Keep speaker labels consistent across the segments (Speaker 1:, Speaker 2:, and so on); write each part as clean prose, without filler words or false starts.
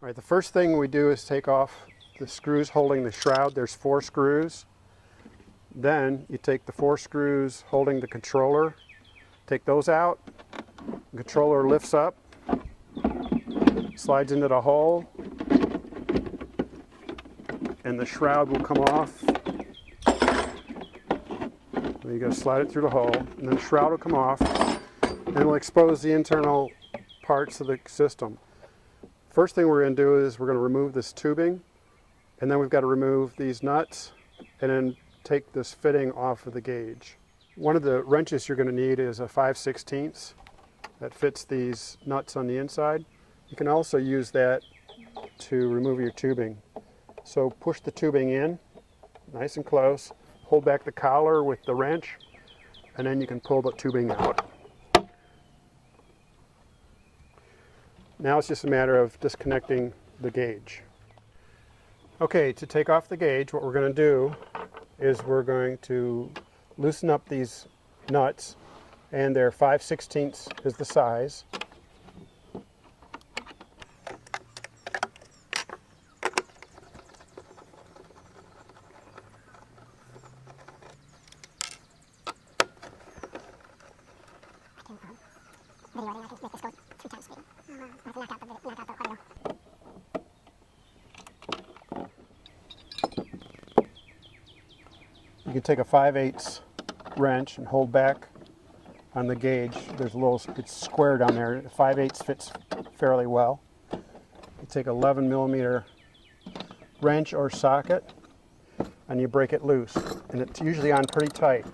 Speaker 1: All right, the first thing we do is take off the screws holding the shroud. There's 4 screws. Then you take the 4 screws holding the controller, take those out. The controller lifts up, slides into the hole, and the shroud will come off. You gotta slide it through the hole, and then the shroud will come off, and it'll expose the internal parts of the system. First thing we're going to do is we're going to remove this tubing, and then we've got to remove these nuts, and then take this fitting off of the gauge. One of the wrenches you're going to need is a 5/16 that fits these nuts on the inside. You can also use that to remove your tubing. So push the tubing in, nice and close, hold back the collar with the wrench, and then you can pull the tubing out. Now it's just a matter of disconnecting the gauge. Okay, to take off the gauge, what we're going to do is we're going to loosen up these nuts, and they're 5/16 is the size. You can take a 5/8 wrench and hold back on the gauge. There's a little, it's square down there. 5/8 fits fairly well. You take an 11mm wrench or socket and you break it loose. And it's usually on pretty tight.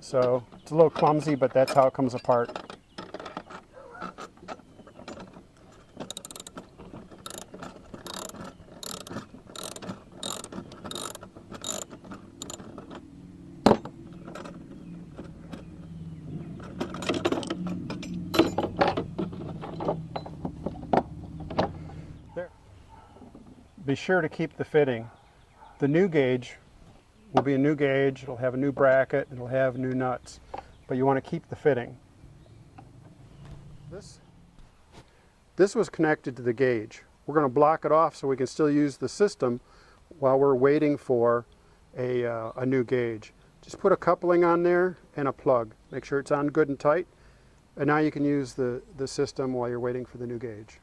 Speaker 1: So it's a little clumsy, but that's how it comes apart. Be sure to keep the fitting. The new gauge will be a new gauge, it'll have a new bracket, it'll have new nuts, but you want to keep the fitting. This was connected to the gauge. We're going to block it off so we can still use the system while we're waiting for a new gauge. Just put a coupling on there and a plug. Make sure it's on good and tight, and now you can use the system while you're waiting for the new gauge.